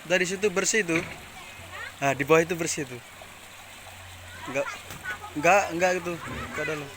Dari situ bersih tuh. Nah, di bawah itu bersih tuh. Enggak, enggak itu. Enggak dalam.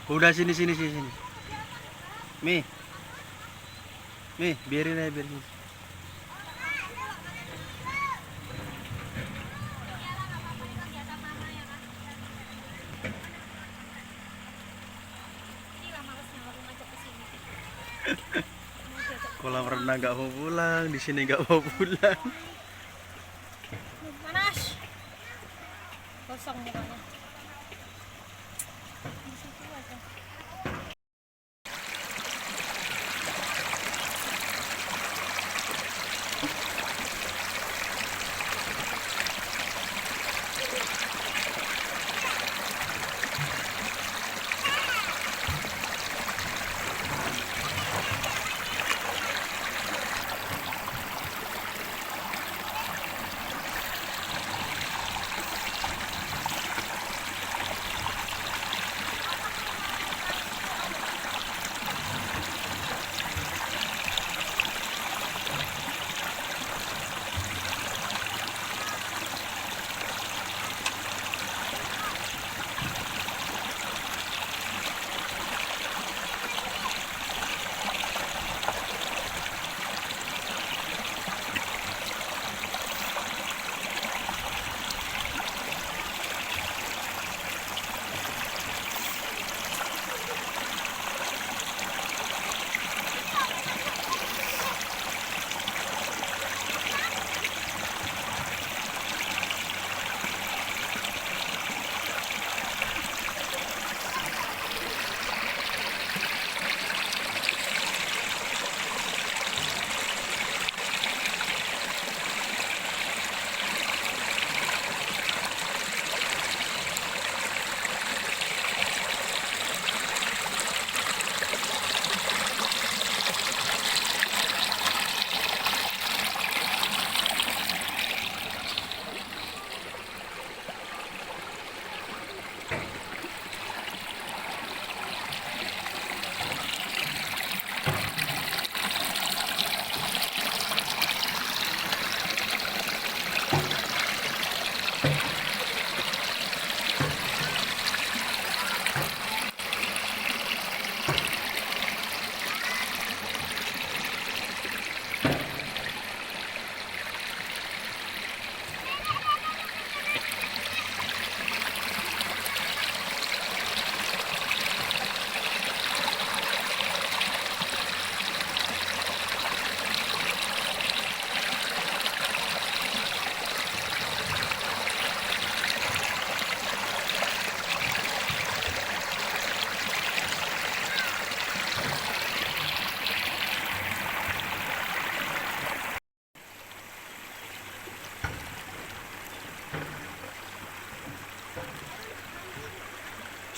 Udah sini sini sini sini. Mi, biarin aja biarin. Kolam renang nggak mau pulang, di sini nggak mau pulang. Panas. Kosong mukanya.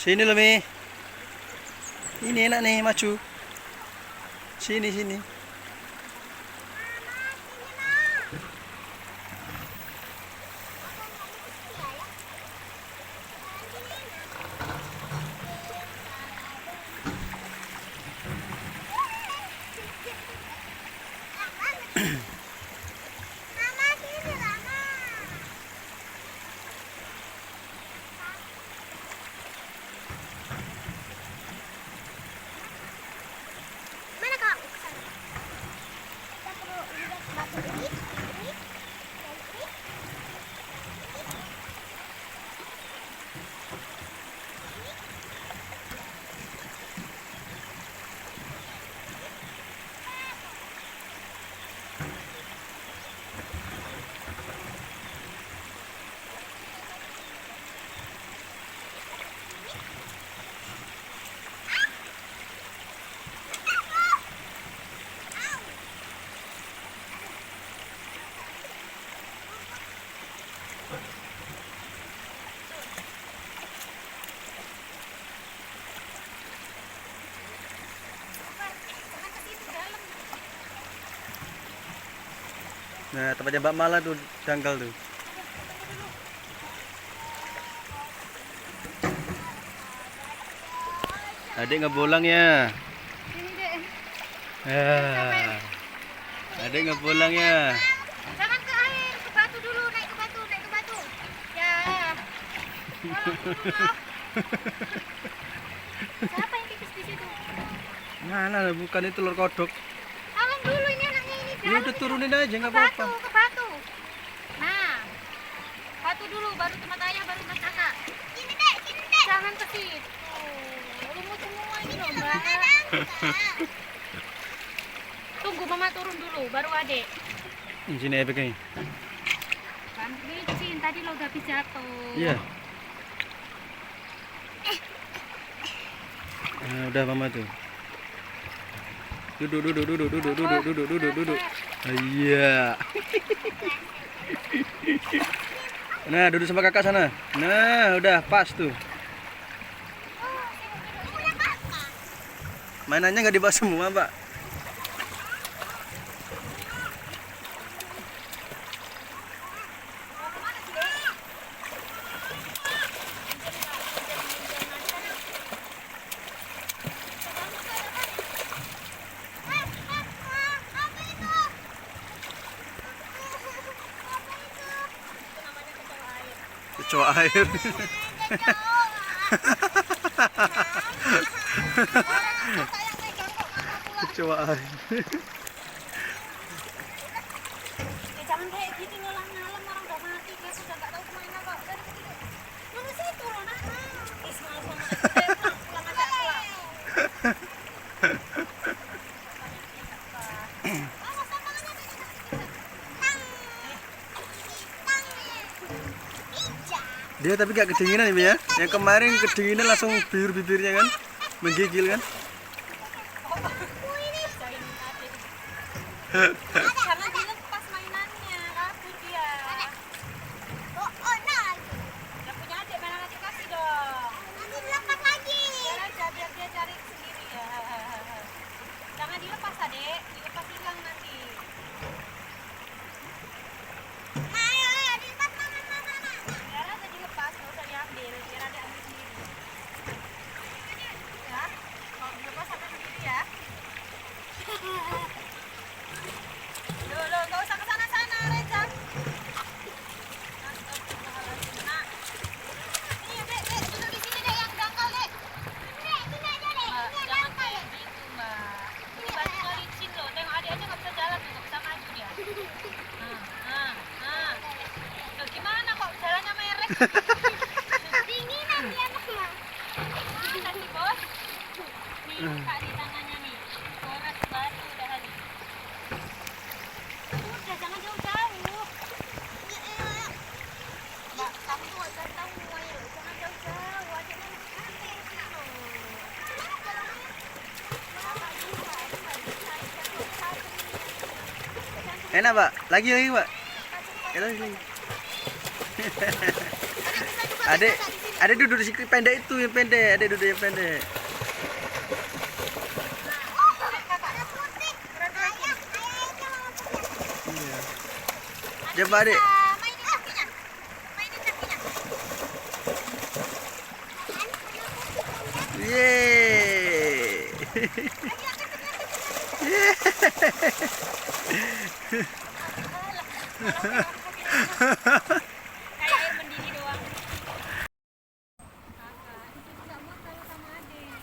Sini loh Mi. Ini enak nih, maju. Sini sini. Nah, tempatnya Mbak Mala tuh dangkal tuh. Adik ngebolang ya. Ini deh. Ya. Adik ngebolang ya. Jangan ke air, ke batu dulu, naik ke batu, naik ke batu. Ya. Tolong dulu. Siapa yang pipis di situ? Mana bukan itu lor kodok. Tolong dulu ini anaknya ini. Ya udah turunin aja nggak Ke batu, apa-apa. ke batu. Nah. Batu dulu, baru tempat ayah, baru tempat kakak. Ini dek, ini dek. Jangan ke situ. Lumut semua ini loh, Mbak. Tunggu mama turun dulu, baru adek. Sini ya begini. Kan licin, tadi lo udah habis jatuh. Iya. Nah, udah mama tuh. Duduk, duduk, duduk, duduk, duduk, duduk, duduk, duduk. Iya. Nah, duduk sama kakak sana. Nah, udah pas tuh. Mainannya nggak dibawa semua, Mbak. Kecoa air. Kecoa air. Jangan kayak gitu nyelam-nyelam, orang udah mati, dia sudah nggak tahu kemana kok. Dari situ. Mana situ loh, nak. Ismail sama pulang aja pulang. Dia tapi gak kedinginan ya. Yang kemarin kedinginan langsung biru bibirnya kan. Menggigil kan. Jangan dilepas mainannya, kabur dia. Yang punya adik mana nanti kasih dong. Nanti dilepas lagi. Biar aja, biar dia cari sendiri ya. Jangan dilepas adek, dilepas hilang nanti. Biar aja dilepas, nggak usah diambil, biar adek ambil sendiri. Ya, kalau dilepas sampai sendiri ya. Loh, nggak usah ke sana-sana, Reza. Nah, ini dek, duduk di sini dek, yang dangkal dek. Mbak, jangan kayak gitu, Mbak. Ini batunya licin loh, tengok adik aja nggak bisa jalan, nggak bisa maju dia. Nah. Loh, gimana kok jalannya merek? Dinginan dia, Mas. Mana sih, Bos? Nih, buka di tangannya nih. Gores batu udah hari. Udah, jangan jauh-jauh. Mbak, kamu tuh gak tahu ayo. Jangan jauh-jauh, adiknya masih kecil loh. Enak, Pak. Lagi, Pak. Ya, lagi. Adek, adek duduk di sini pendek itu yang pendek. Adek duduk yang pendek. Iya. Coba adek. Mainin kakinya. Yeay. Kayak air mendidih doang. Kakak, itu juga mau kalau sama adik.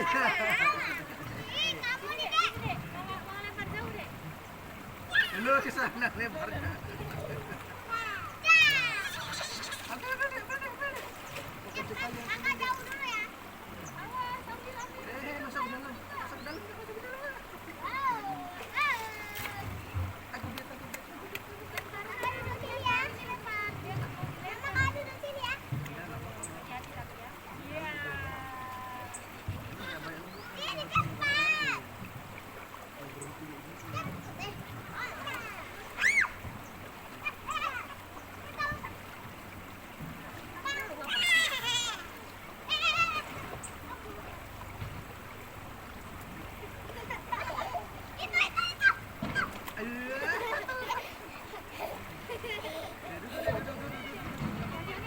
Kamu nih, Dek. Mau lempar jauh, Dek. Lu ke sana lebarnya. Kakak jauh dulu ya. Awas, ambil. Masuk ke dalam. Masuk ke dalam. Masuk ke dalam. Aku biar. Kakak duduk sini ya. Lempar. Kakak duduk sini ya. Hati-hati tapi ya. Iya. Ini cepat.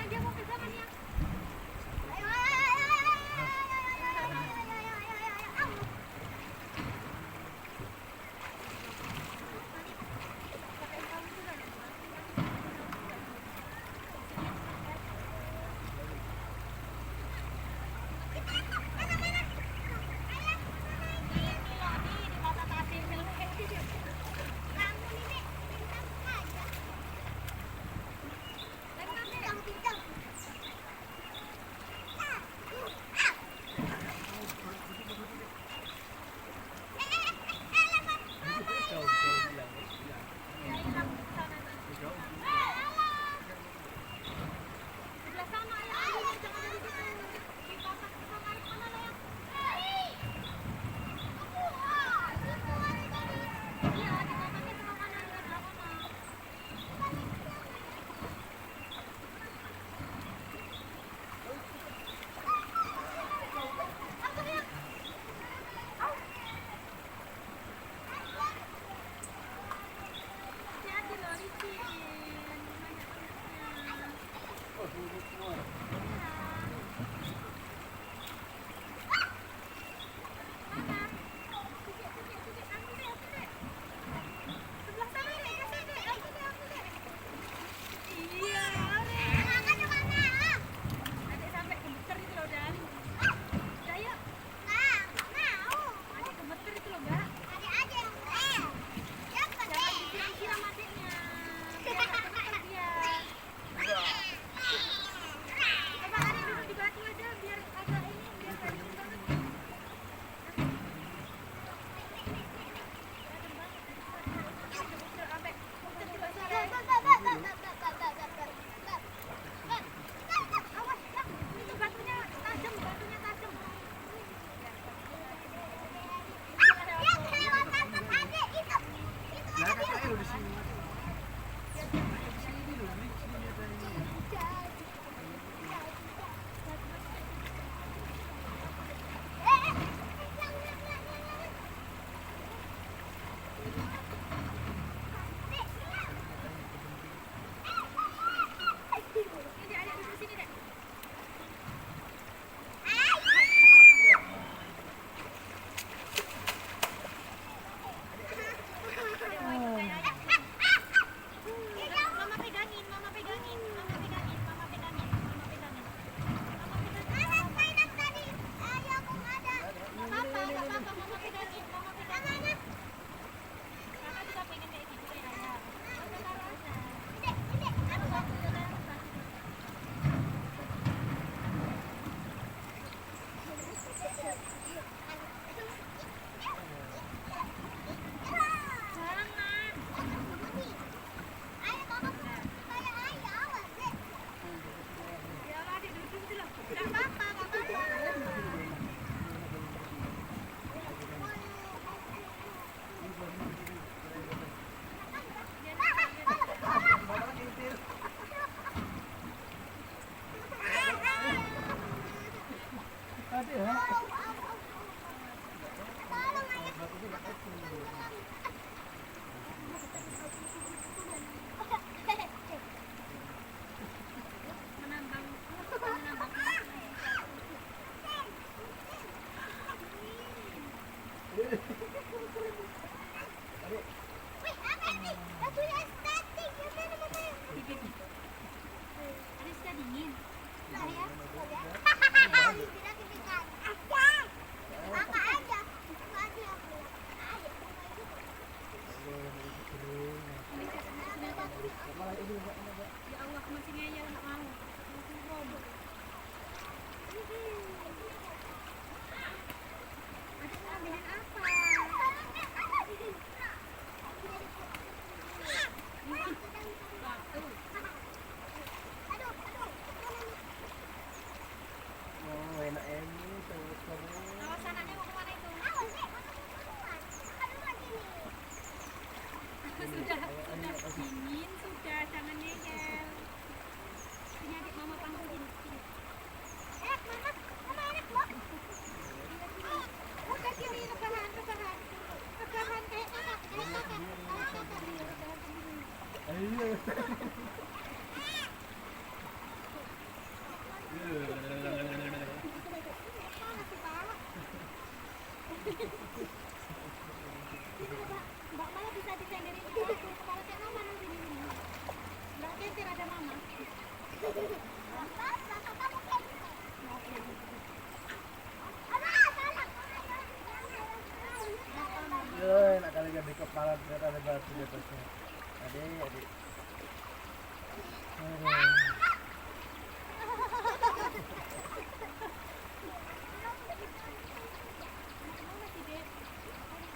Dia mau ke sana nih. Ayo. atasnya. Adik.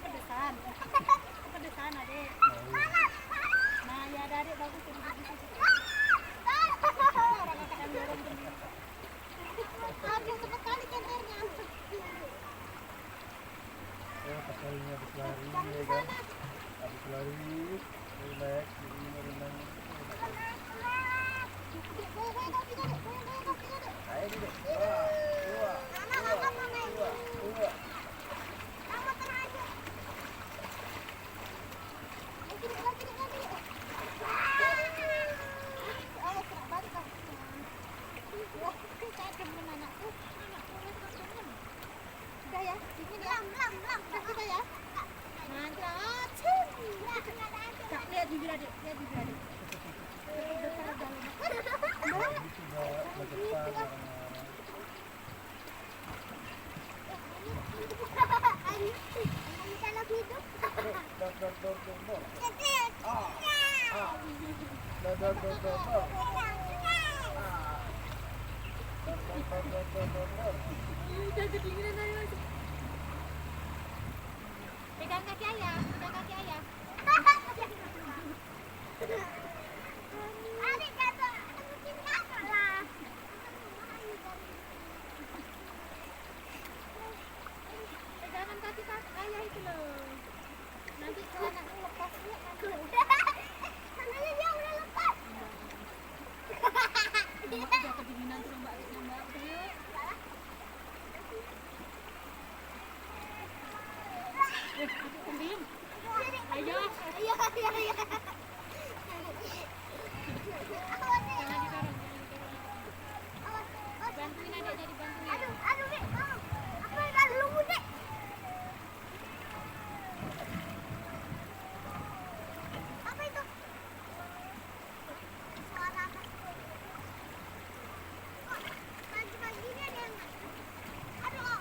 Pedesan. Pedesan adik. Nah ya ada adik bagus tuh. Aduh cepet kali kenternya. Ya pas kalinya habis lari ya kan. Habis lari, relax, jadi renang. Ayo duduk. Dua. Udah ya, di sini ya. Udah kita ya. Mantap. Lihat bibir adik, lihat bibir adik. Besar dalam. Coba berdepan orang-orang. Udah kedinginan tadi Mas. Pegang kaki ayah, pegang kaki ayah. Adik jatuh, mungkin jatuh lah. Pegangan kaki ayah itu loh. Nanti anaknya lepas ya. Tangannya dia udah lepas. Udah kedinginan tuh Mbak. Ayo. Bantuin adik jadi bantuin. Aduh, Dek. Apa yang lu, Dek? Apa itu? Suara apa? Pagi-pagi ini ada yang aduh.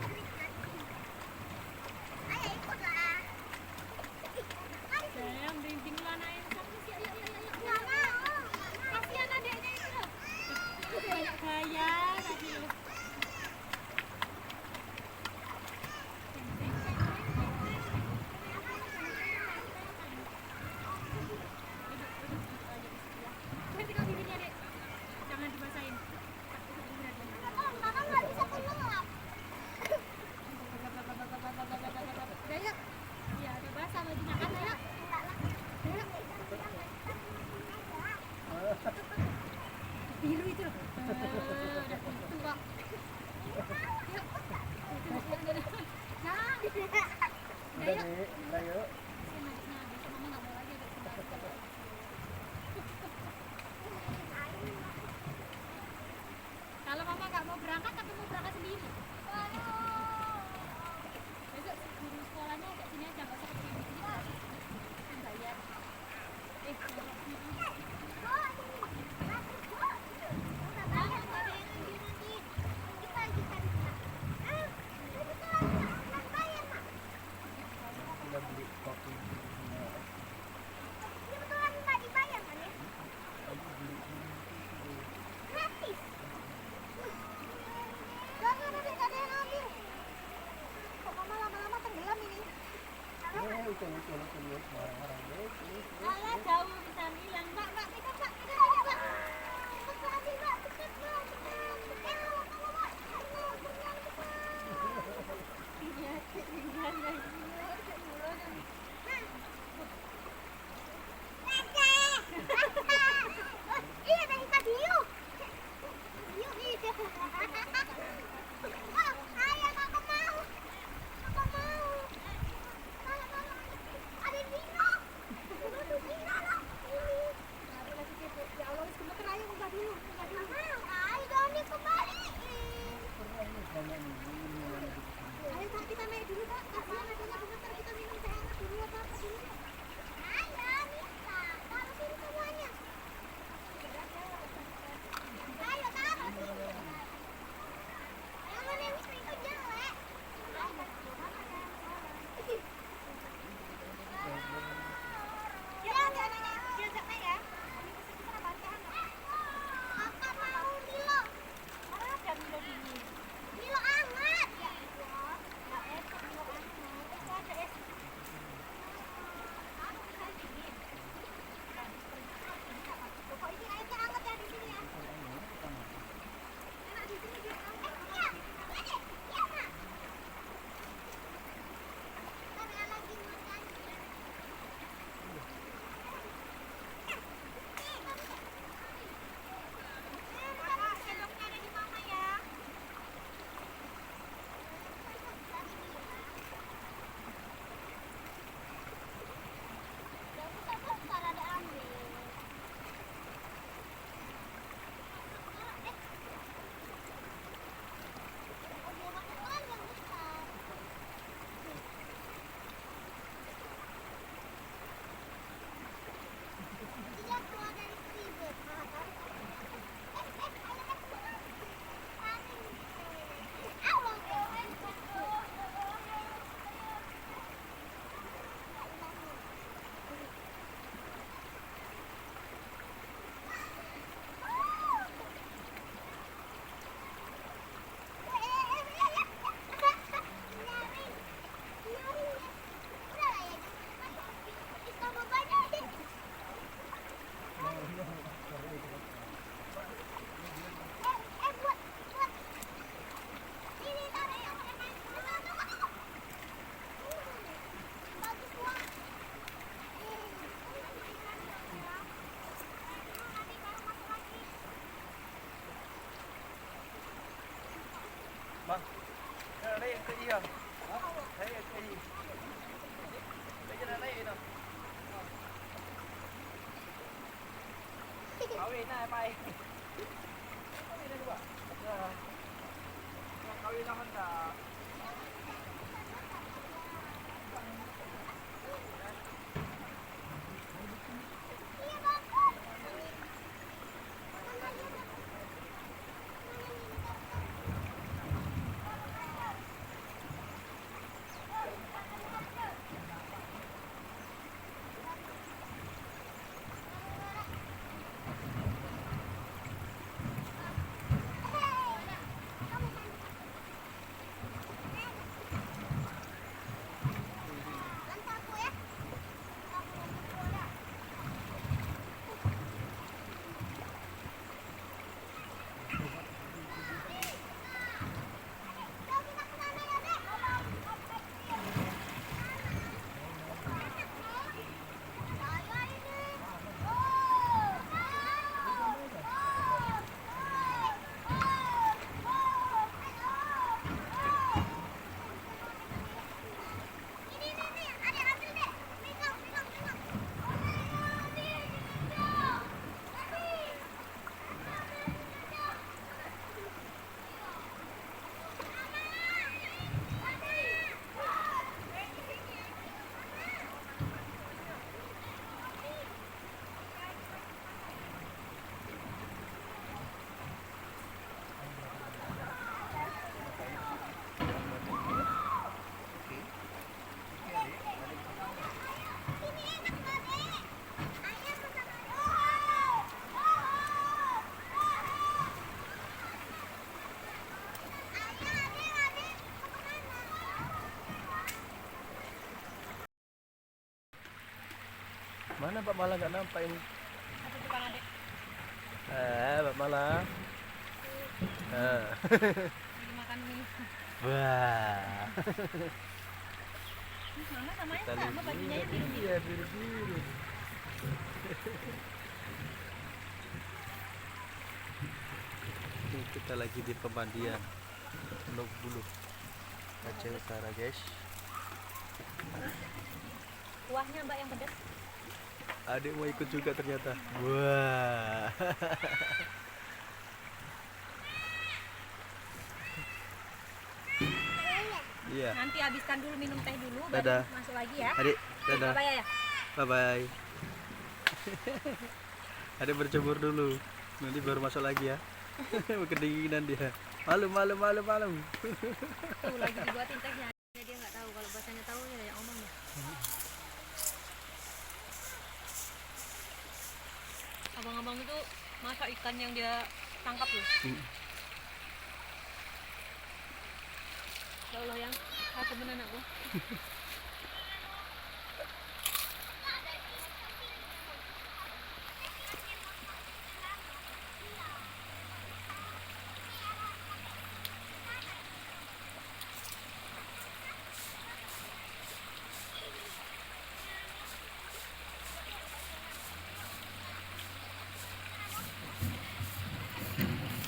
Maghrib nanti. Ayo ikutlah. Sayang, rinting lu anaknya. Nggak mau. Kasihan adeknya itu. Banyak gaya tadi. Pegang bibirnya, Dek. Jangan dibasahin. Mama nggak bisa keluar. Udah yuk. Iya, udah basah bajunya kan, ayo. Ayo. Biru itu. Udah itu kok. Yuk. Nah. Udah nih, ayo. Mama nggak mau lagi. Kalau mama nggak mau berangkat, tapi mau berangkat sendiri. Besok guru sekolahnya agak sini aja, nggak usah ke sini. Kan bayar. Jangan Bang. Naik ke iya. Naik ke iya. Naik itu. Kawin na pai. Kawin na ba? Kawin na handa. Mana Pak Mala nggak nampak ini? Apa tuh Bang Adek? Pak Mala. Lagi makan mie. Wah. Mana sama yang Kita sama lihat. bajunya ya biru. Iya, biru-biru. Ini kita lagi di pemandian Teluk Bulu Aceh Utara, guys. Kuahnya Mbak yang pedas. Adik mau ikut juga ternyata. Wah. Iya. Nanti habiskan dulu minum teh dulu Dadah. baru masuk lagi ya. Adik, dadah. Apa ya? Bye bye. Adik berjemur dulu. Nanti baru masuk lagi ya. Kedinginan dia. Malu. Tuh lagi dibuatin tehnya. Dia nggak tahu kalau bahasanya tahu ya yang omong ya. Abang-abang itu masak ikan yang dia tangkap loh. Ya Allah yang aku benar aku.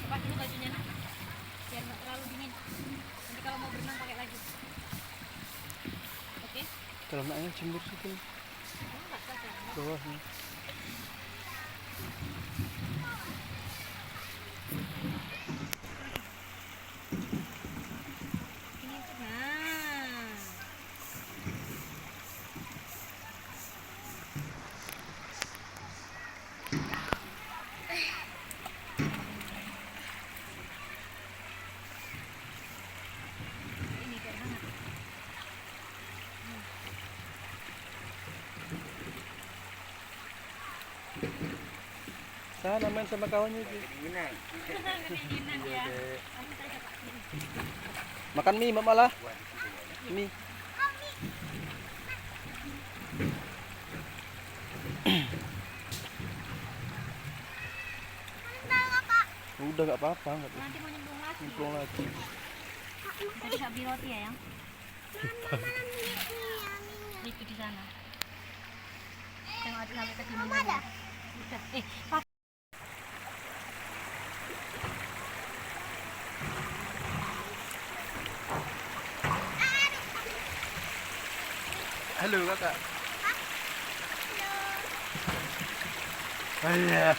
Lepas dulu bajunya biar nggak terlalu dingin. Nanti kalau mau berenang pakai lagi. Oke? Kalau naknya jemur situ Oh, nggak saja. bawahnya. Ini tuh nah. Ini biar hangat. Sana main sama kawannya itu. Kedinginan ya. Dek. Nanti saya coba sini. Makan mie, Mak Mala. Mie. Udah nggak apa-apa, nggak apa-apa. Nanti mau nyemplung lagi. Nyemplung lagi. Tadi nggak beli roti ya, yang? Itu di sana. Tengok adik sampai ke sini. Udah. Pak. Halo kakak. Iya.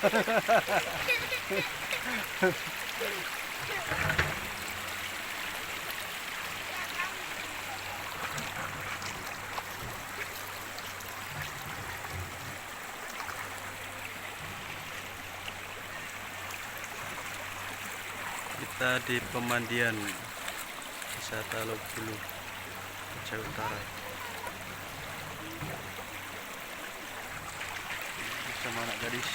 Kita di pemandian wisata Lok Bulu, Aceh Utara. Bersama anak gadis.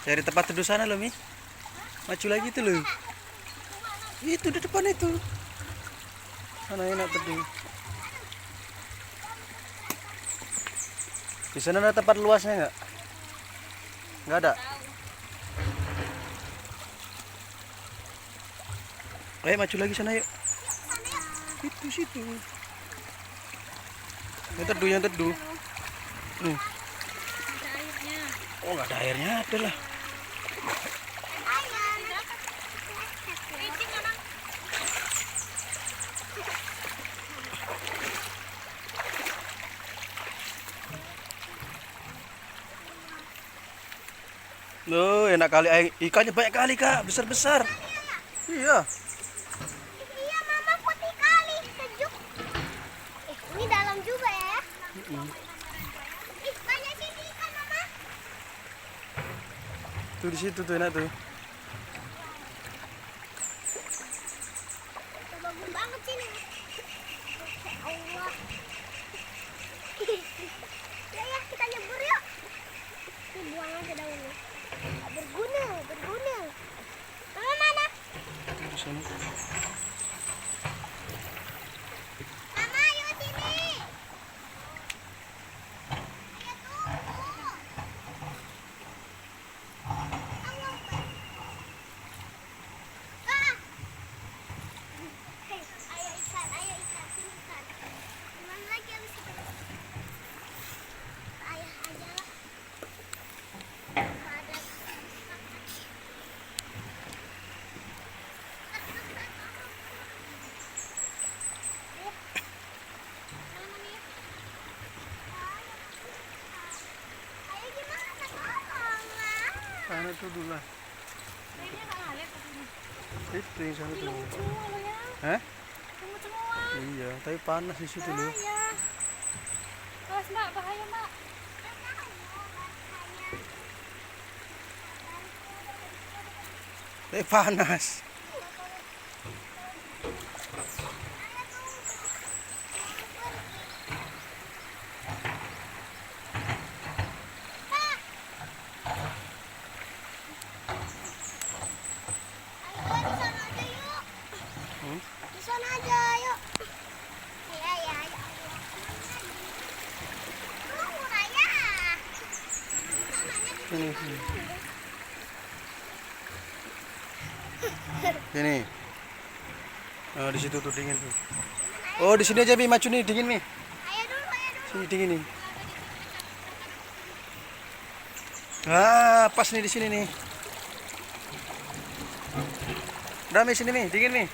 Cari tempat teduh sana loh, Mi. Maju lagi tuh loh. Itu di depan itu. Sana enak teduh. Di sana ada tempat luasnya nggak? Nggak ada. Ayo maju lagi sana yuk. Itu situ. Yang teduh, yang teduh. Nih. Oh nggak ada airnya, ada lah. Loh, enak kali ikannya banyak kali kak, besar-besar. Iya. Iya, Mama putih kali, sejuk. Ini dalam juga ya. Ih, banyak sini ikan, Mama. Tuh di situ tuh enak tuh. Bagus banget sini. Allah. Ya, kita nyebur yuk. Ini buang aja daunnya. Berguna, berguna. Mama mana? Di sana. Mama, yuk sini. Ayo tunggu. Allah. Ah. Hei, ayo ikan, sini ikan. Gimana lagi habis itu? Ayah aja lah. Ada. Ayo gimana? Tolong lah. Sana tuh dulu lah. Itu yang sana tuh. Semua lo ya. Hah? Tunggu semua. Iya, tapi panas di situ loh. Bahaya. Awas Mbak, bahaya Mbak. Tapi panas. Ayo di sana aja yuk. Hmm? Di sana aja yuk. Iya ya, ya Allah. Tunggu Raya. Sananya di Sini, sini. Sini. Oh, di situ tuh dingin tuh. Oh, di sini aja Mi, maju nih, dingin Mi. Ayo dulu. Sini dingin nih. Ah, pas nih di sini nih. Udah Mi, sini Mi, dingin Mi.